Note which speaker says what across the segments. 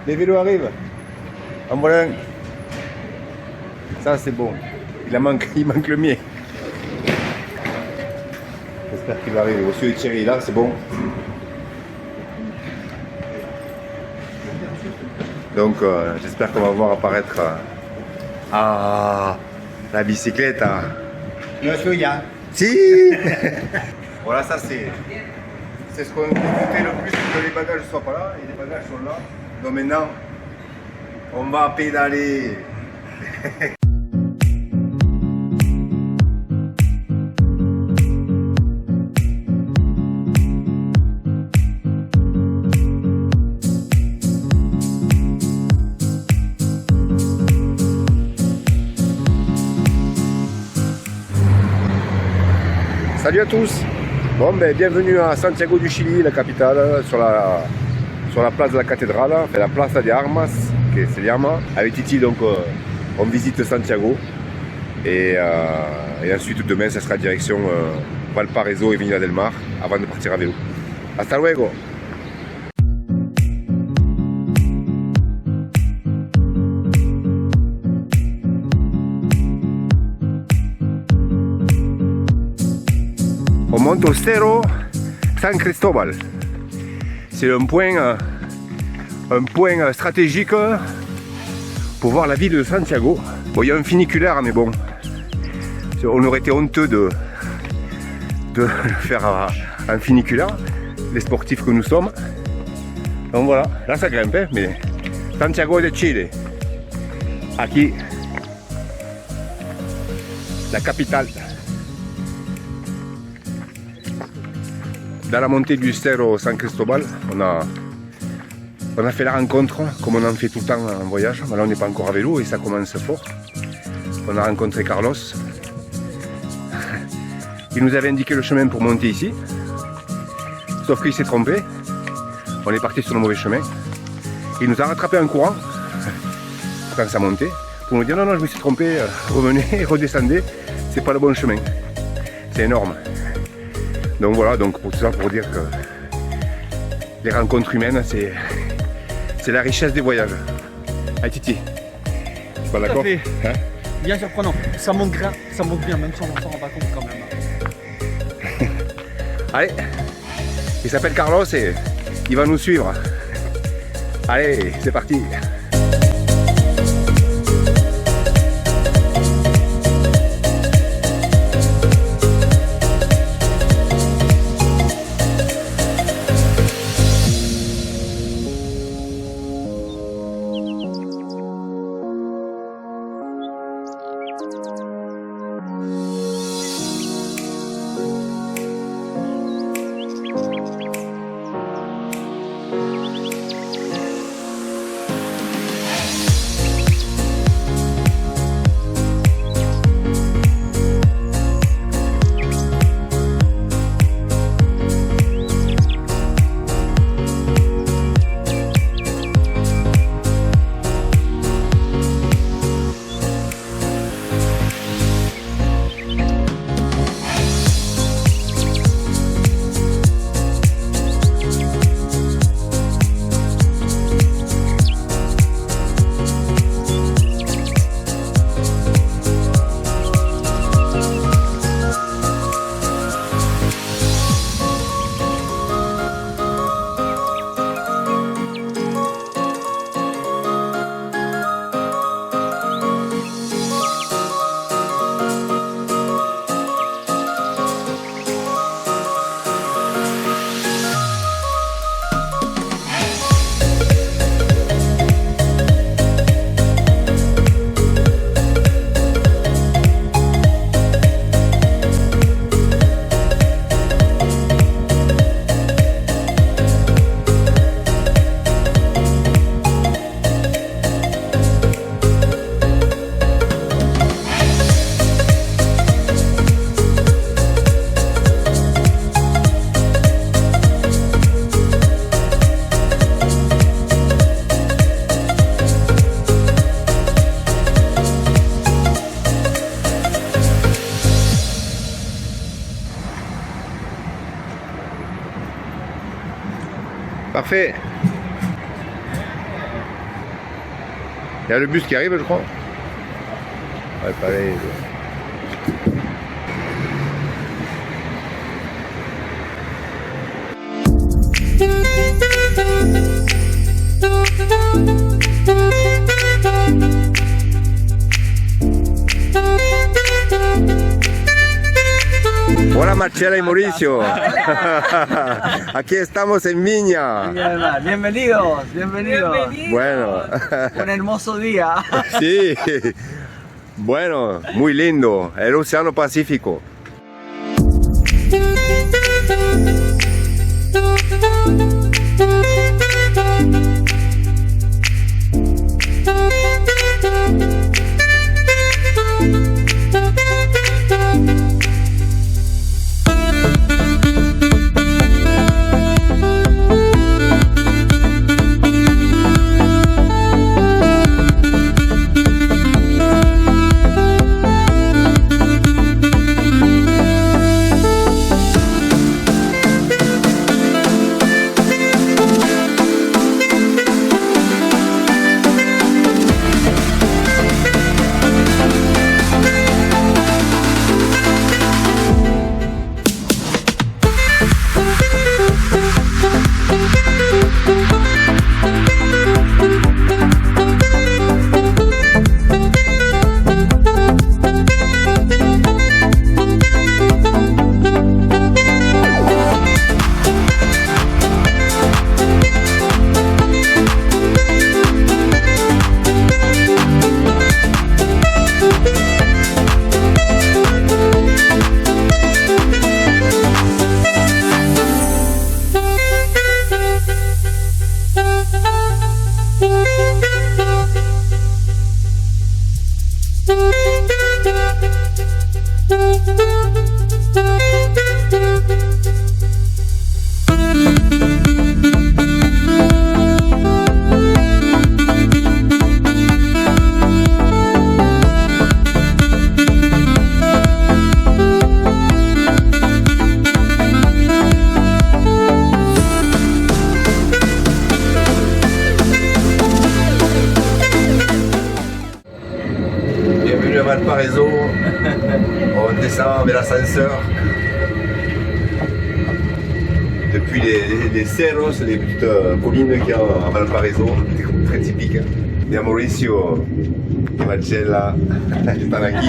Speaker 1: Les vélos arrivent. En voilà un. Ça c'est bon. Il manque le mien. J'espère qu'il va arriver. Monsieur Thierry là, c'est bon. Donc j'espère qu'on va voir apparaître la bicyclette.
Speaker 2: Monsieur Yann.
Speaker 1: Si. Voilà, ça c'est ce qu'on écoutait le plus, que les bagages ne soient pas là, et les bagages sont là. Donc maintenant, on va pédaler. Salut à tous. Bon, ben, bienvenue à Santiago du Chili, la capitale, sur la place de la cathédrale, la Plaza de Armas, que se llama. Avec Titi, donc, on visite Santiago. Et ensuite, demain, ça sera direction Valparaiso et Viña del Mar, avant de partir à vélo. Hasta luego. On monte au Cerro San Cristobal. C'est un point stratégique pour voir la ville de Santiago. Bon, il y a un funiculaire, mais bon, on aurait été honteux de faire un funiculaire, les sportifs que nous sommes. Donc voilà, là ça grimpe, hein, mais Santiago de Chile, aquí, la capitale. Dans la montée du Cerro San Cristobal, on a fait la rencontre, comme on en fait tout le temps en voyage. Mais là, on n'est pas encore à vélo et ça commence fort. On a rencontré Carlos. Il nous avait indiqué le chemin pour monter ici. Sauf qu'il s'est trompé. On est parti sur le mauvais chemin. Il nous a rattrapé en courant, quand ça montait, pour nous dire non, non, je me suis trompé, revenez, redescendez, c'est pas le bon chemin. C'est énorme. Donc voilà, donc pour tout ça, pour dire que les rencontres humaines, c'est la richesse des voyages. Ah Titi, tu es pas d'accord? Hein?
Speaker 2: Bien surprenant. Ça monte bien, même si on s'en rend pas compte quand même.
Speaker 1: Allez, il s'appelle Carlos et il va nous suivre. Allez, c'est parti. Parfait. Il y a le bus qui arrive, je crois. Ouais, pareil. Hola Marcela y Mauricio. Aquí estamos en Viña.
Speaker 2: Bienvenidos, bienvenidos.
Speaker 1: Bueno.
Speaker 2: Un hermoso día.
Speaker 1: Sí. Bueno, muy lindo. El Océano Pacífico. Bienvenue à Valparaiso. On descend vers l'ascenseur. Depuis les cerros, les petites collines qu'il y a à Valparaiso, très typique. Il y a Mauricio et Marcella, están aquí.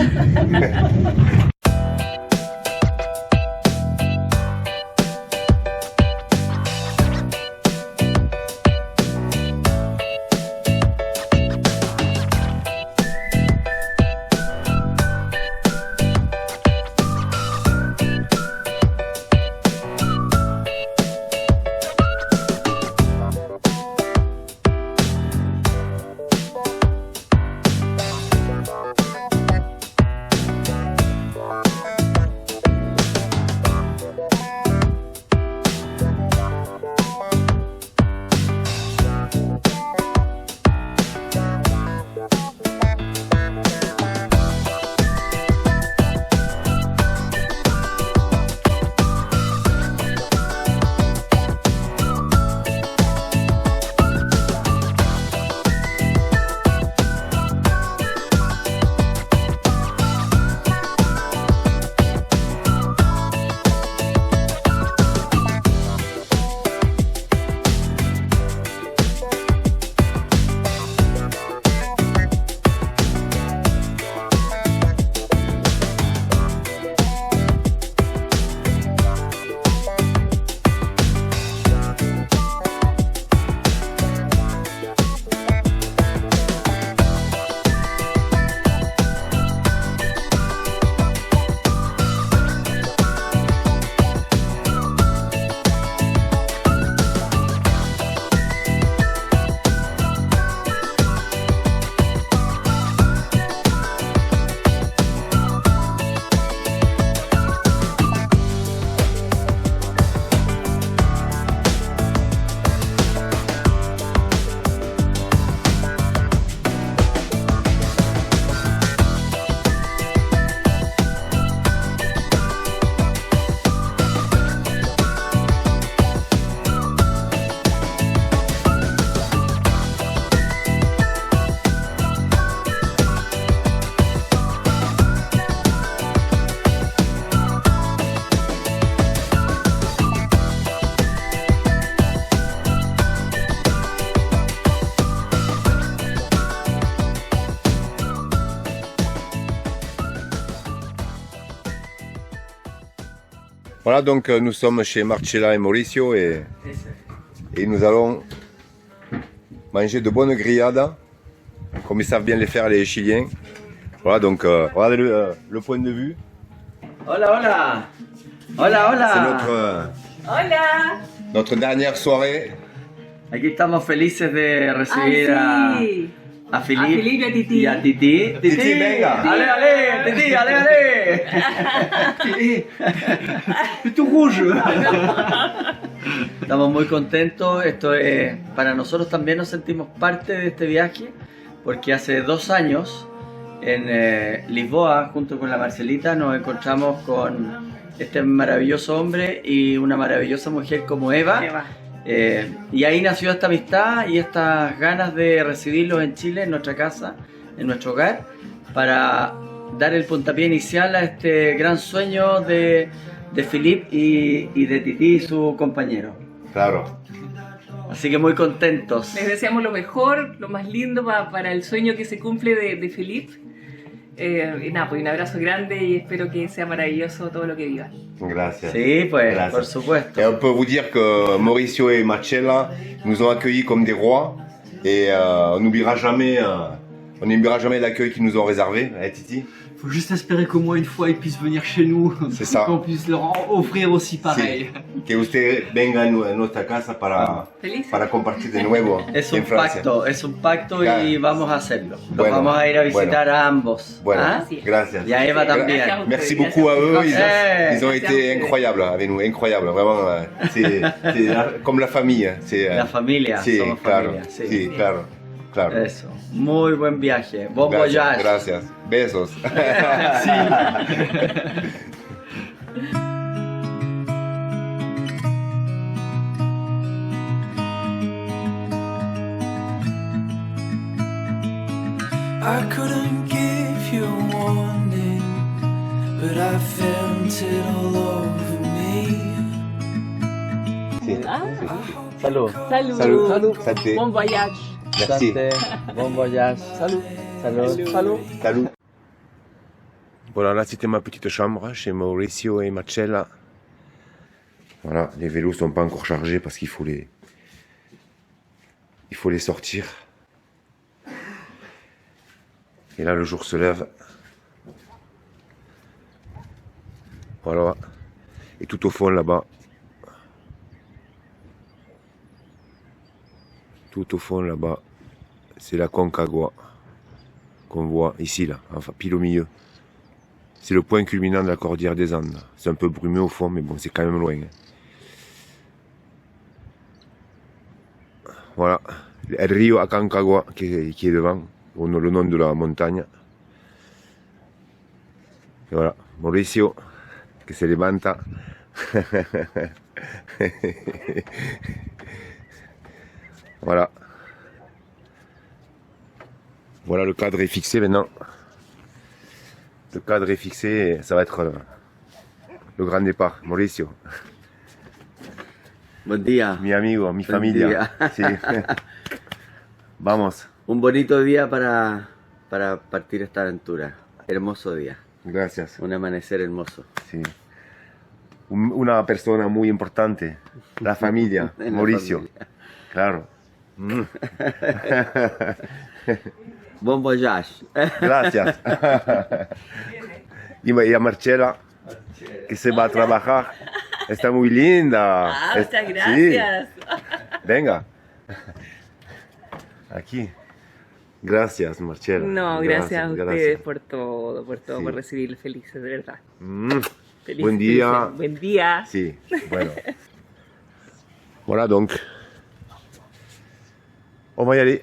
Speaker 1: Voilà, donc nous sommes chez Marcella et Mauricio et nous allons manger de bonnes grillades, comme ils savent bien les faire les Chiliens. Voilà, donc regardez le point de vue.
Speaker 3: Hola, hola. Hola, hola.
Speaker 1: C'est
Speaker 4: Hola.
Speaker 1: notre dernière soirée.
Speaker 3: Aquí estamos felices de recibir
Speaker 4: Ay, sí.
Speaker 3: a Philippe
Speaker 4: A Philippe y a Titi.
Speaker 3: y a Titi.
Speaker 1: Titi, venga.
Speaker 3: Ale, ale, Titi, ale, ale. Titi, es tu rouge. Estamos muy contentos. Esto es, para nosotros también nos sentimos parte de este viaje, porque hace 2 años en Lisboa, junto con la Marcelita, nos encontramos con este maravilloso hombre y una maravillosa mujer como Eva.
Speaker 4: Eva.
Speaker 3: Y ahí nació esta amistad y estas ganas de recibirlos en Chile, en nuestra casa, en nuestro hogar, para dar el puntapié inicial a este gran sueño de Philippe y de Titi, su compañero.
Speaker 1: Claro.
Speaker 3: Así que muy contentos.
Speaker 4: Les deseamos lo mejor, lo más lindo para el sueño que se cumple de Philippe. Y nada, pues un abrazo grande y espero que sea maravilloso todo lo que vivan.
Speaker 1: Gracias.
Speaker 3: Sí, pues,
Speaker 1: Gracias.
Speaker 3: por supuesto.
Speaker 1: Et on peut vous dire que Mauricio et Marcella nous ont accueillis comme des rois et on n'oubliera jamais l'accueil qu'ils nous ont réservé. Titi?
Speaker 2: Faut juste espérer qu'au moins une fois ils puissent venir chez nous.
Speaker 1: C'est ça.
Speaker 2: Qu'on puisse leur offrir aussi pareil.
Speaker 1: Sí. Que usted venga a nuestra casa
Speaker 4: Feliz.
Speaker 1: para compartir de nuevo
Speaker 3: Es
Speaker 1: en
Speaker 3: un
Speaker 1: Francia.
Speaker 3: pacto, es un pacto
Speaker 1: Claro.
Speaker 3: y vamos a hacerlo. Los
Speaker 1: Bueno,
Speaker 3: vamos a ir a visitar
Speaker 1: bueno.
Speaker 3: a ambos.
Speaker 1: Bueno,
Speaker 3: ¿Ah?
Speaker 4: Sí.
Speaker 1: gracias.
Speaker 3: Y a Eva también.
Speaker 4: Gracias.
Speaker 1: Merci
Speaker 4: Gracias.
Speaker 1: beaucoup à eux, ils ont
Speaker 4: Gracias
Speaker 1: été
Speaker 4: a ustedes.
Speaker 1: incroyables avec nous, incroyables, vraiment. Comme la famille. C'est,
Speaker 3: La familia,
Speaker 1: sí,
Speaker 3: somos
Speaker 1: claro,
Speaker 3: familia, sí.
Speaker 1: sí, claro, claro.
Speaker 3: Eso, muy buen viaje. Bon
Speaker 1: Gracias,
Speaker 3: voyage.
Speaker 1: gracias. Besos.
Speaker 5: I couldn't give you a warning, but I felt it all over me.
Speaker 3: Salud.
Speaker 4: Salud.
Speaker 1: Salud. Santé.
Speaker 4: Bon voyage.
Speaker 1: Merci.
Speaker 3: Santé. Bon voyage. Salud. Salud. Salud.
Speaker 1: Salut. Voilà, là c'était ma petite chambre chez Mauricio et Marcella. Voilà, les vélos sont pas encore chargés parce qu'il faut les sortir. Et là le jour se lève. Voilà. Et tout au fond là-bas. Tout au fond là-bas, c'est la Concagua qu'on voit ici là, enfin pile au milieu. C'est le point culminant de la cordillère des Andes. C'est un peu brumeux au fond, mais bon, c'est quand même loin. Voilà, el río Aconcagua qui est devant, le nom de la montagne. Et voilà, Mauricio qui se levanta. Voilà. Voilà, le cadre est fixé maintenant. Le cadre est fixé et ça va être le grand départ. Mauricio,
Speaker 3: Buen día.
Speaker 1: mi amigo, mi familia. Sí. Vamos.
Speaker 3: Un bonito día para partir esta aventura. Hermoso día.
Speaker 1: Gracias.
Speaker 3: Un amanecer hermoso.
Speaker 1: Sí. Una persona muy importante. La familia.
Speaker 3: En la
Speaker 1: Mauricio.
Speaker 3: familia.
Speaker 1: Claro. Mm.
Speaker 3: Bon voyage.
Speaker 1: Gracias. Y a Marcella, que se va a trabajar. Está muy linda.
Speaker 4: Ah, muchas
Speaker 1: Sí.
Speaker 4: gracias.
Speaker 1: Venga. Aquí. Gracias, Marcella.
Speaker 4: No, gracias a ustedes
Speaker 1: gracias.
Speaker 4: por todo,
Speaker 1: Sí.
Speaker 4: por recibirles felices, de verdad.
Speaker 1: Mm.
Speaker 4: Felices,
Speaker 1: Buen día.
Speaker 4: felices. Buen día.
Speaker 1: Si, bueno. Voilà donc. On va y aller.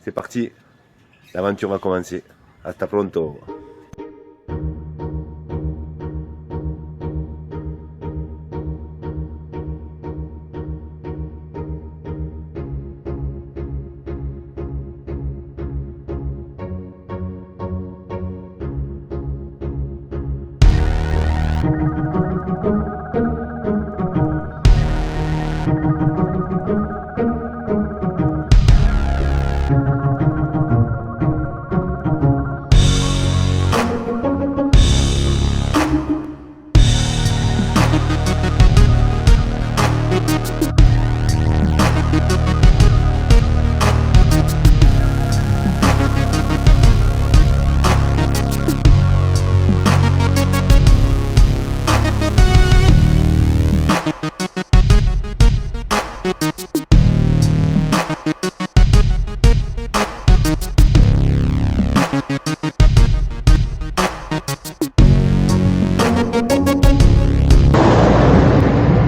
Speaker 1: C'est parti. L'aventure va commencer. Hasta pronto.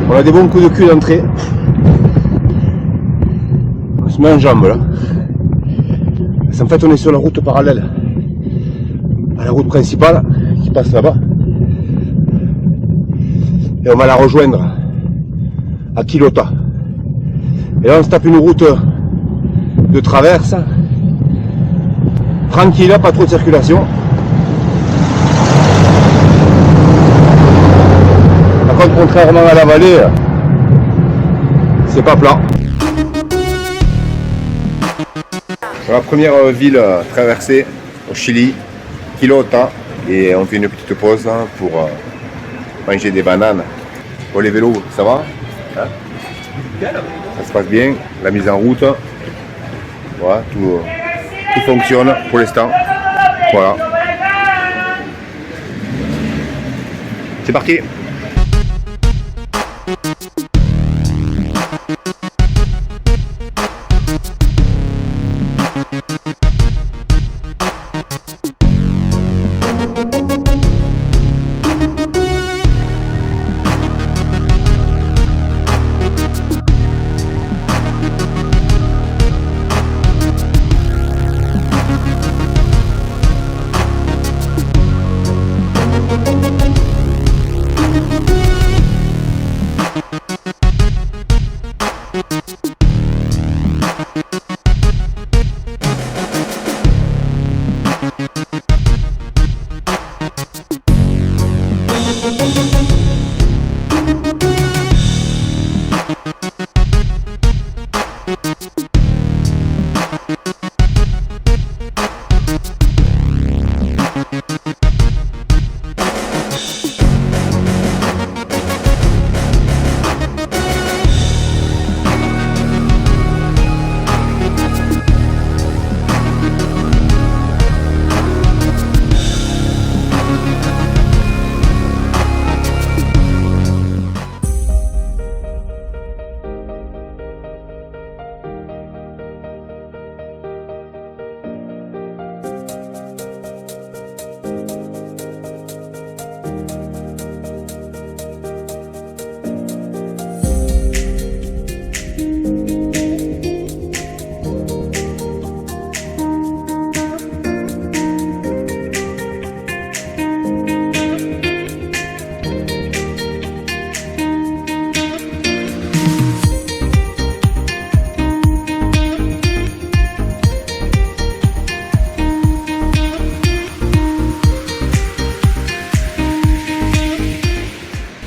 Speaker 1: On a des bons coups de cul d'entrée. On se met en jambe là. En fait on est sur la route parallèle à la route principale qui passe là-bas. Et on va la rejoindre à Quillota. Et là on se tape une route de traverse. Tranquille, pas trop de circulation. Par contre, contrairement à la vallée, c'est pas plat. La première ville traversée au Chili, Quillota, et on fait une petite pause pour manger des bananes. Pour les vélos, ça va hein? Ça se passe bien, la mise en route, voilà, tout fonctionne pour l'instant. Voilà. C'est parti.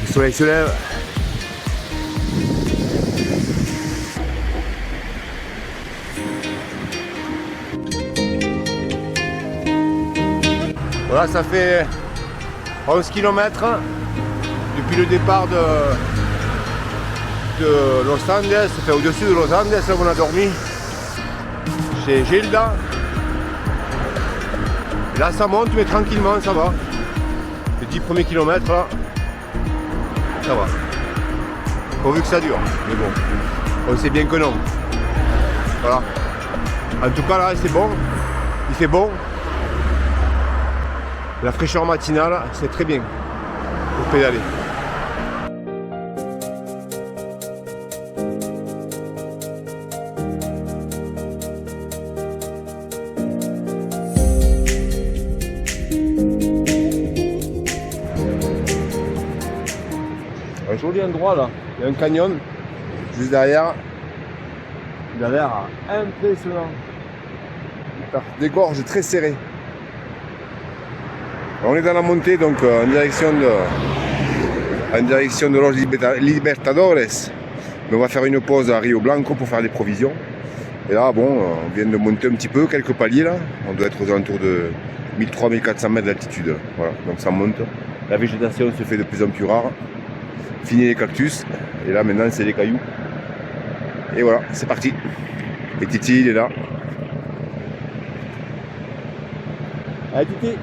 Speaker 1: Le soleil se lève. Voilà, ça fait 11 km depuis le départ de Los Andes, enfin au-dessus de Los Andes, là où on a dormi, chez Gilda. Et là ça monte mais tranquillement, ça va. Les 10 premiers kilomètres là, ça va. Pourvu que ça dure, mais bon, on sait bien que non. Voilà. En tout cas là c'est bon, il fait bon. La fraîcheur matinale, c'est très bien pour pédaler. Un joli endroit là, il y a un canyon juste derrière. Il a l'air impressionnant. Des gorges très serrées. On est dans la montée donc en direction de Los Libertadores. Mais on va faire une pause à Rio Blanco pour faire des provisions. Et là bon, on vient de monter un petit peu, quelques paliers là. On doit être aux alentours de 1300-1400 mètres d'altitude. Voilà, donc ça monte. La végétation se fait de plus en plus rare. Fini les cactus. Et là maintenant c'est les cailloux. Et voilà, c'est parti. Et Titi il est là. Allez Titi.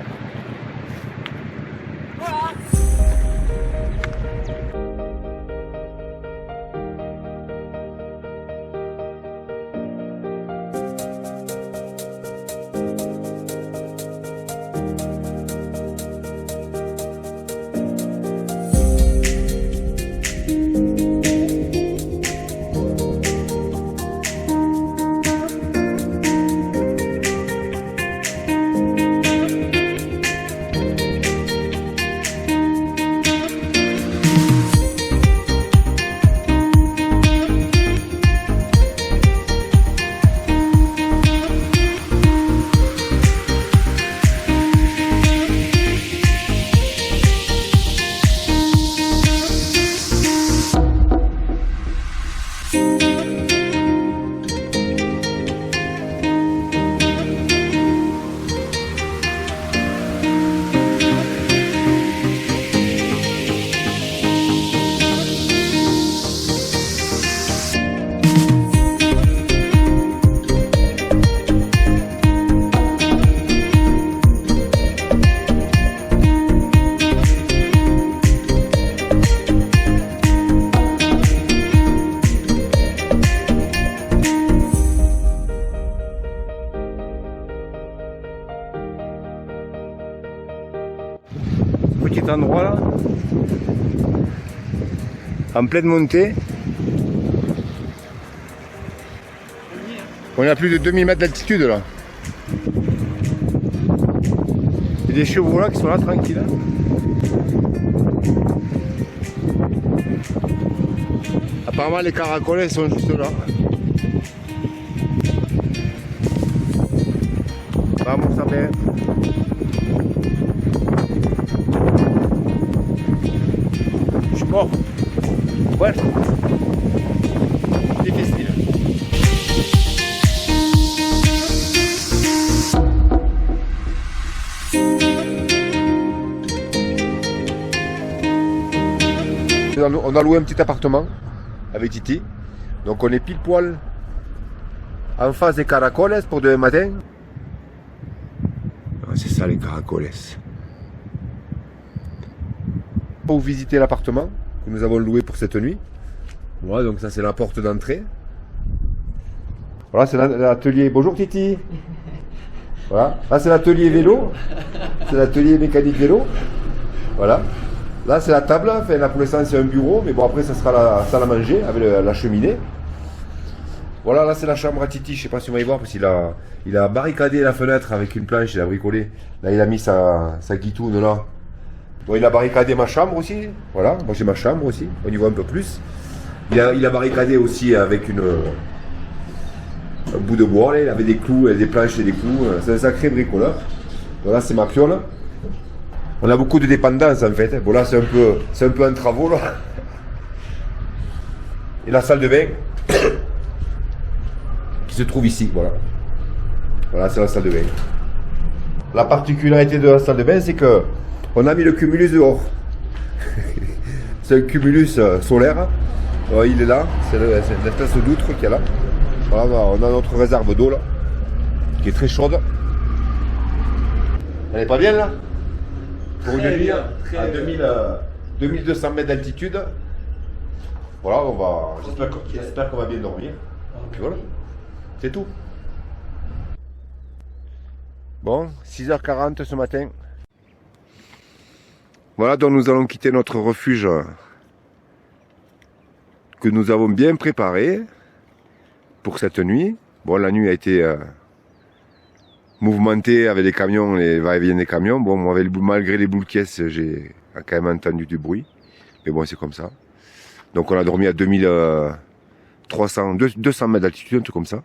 Speaker 1: endroits là, en pleine montée. On est à plus de 2000 mètres d'altitude là. Il y a des chevaux là qui sont là tranquilles. Apparemment les caracoles sont juste là. Vamos a ver. Je suis mort. Bueno. Difficile. On a loué un petit appartement avec Titi. Donc on est pile poil en face des caracoles pour demain matin. C'est ça les caracoles. Pour visiter l'appartement que nous avons loué pour cette nuit. Voilà, donc ça c'est la porte d'entrée. Voilà, c'est l'atelier. Bonjour Titi. Voilà, là c'est l'atelier vélo. C'est l'atelier mécanique vélo. Voilà. Là c'est la table, enfin, là pour l'instant c'est un bureau, mais bon après ça sera la salle à manger avec la cheminée. Voilà, là c'est la chambre à Titi, je sais pas si on va y voir parce qu'il a barricadé la fenêtre avec une planche, il a bricolé. Là il a mis sa guitoune là. Bon, il a barricadé ma chambre aussi, voilà, moi j'ai ma chambre aussi, on y voit un peu plus. Il a barricadé aussi avec un bout de bois, là, il avait des clous, des planches et des clous, c'est un sacré bricoleur. Voilà, c'est ma piole. On a beaucoup de dépendance en fait. Bon là c'est un peu en travaux là. Et la salle de bain qui se trouve ici, voilà. Voilà, c'est la salle de bain. La particularité de la salle de bain, c'est que on a mis le cumulus dehors. C'est un cumulus solaire. Il est là, c'est une espèce d'outre qui est là. Voilà, on a notre réserve d'eau là, qui est très chaude. Elle est pas bien là? Pour une nuit à 2200 mètres d'altitude. Voilà, j'espère qu'on va bien dormir. Et puis voilà, c'est tout. Bon, 6h40 ce matin. Voilà, donc nous allons quitter notre refuge que nous avons bien préparé pour cette nuit. Bon, la nuit a été mouvementée avec les camions, les va-et-vient des camions. Bon, moi, malgré les boules de caisse, j'ai quand même entendu du bruit. Mais bon, c'est comme ça. Donc on a dormi à 200 mètres d'altitude, un truc comme ça.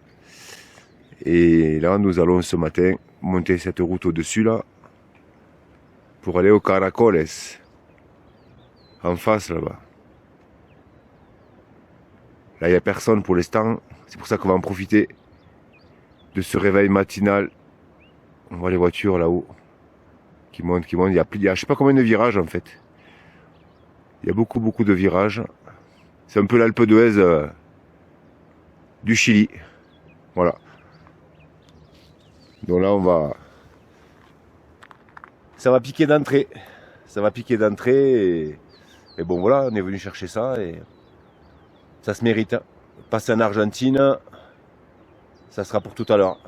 Speaker 1: Et là, nous allons ce matin monter cette route au-dessus là pour aller aux Caracoles, en face là-bas. Là, il n'y a personne pour l'instant. C'est pour ça qu'on va en profiter de ce réveil matinal. On voit les voitures là-haut qui montent. Il y a je sais pas combien de virages en fait. Il y a beaucoup de virages. C'est un peu l'Alpe d'Huez du Chili. Voilà. Donc là, ça va piquer d'entrée. Ça va piquer d'entrée. Et bon, voilà, on est venu chercher ça. Et ça se mérite. Passer en Argentine, ça sera pour tout à l'heure.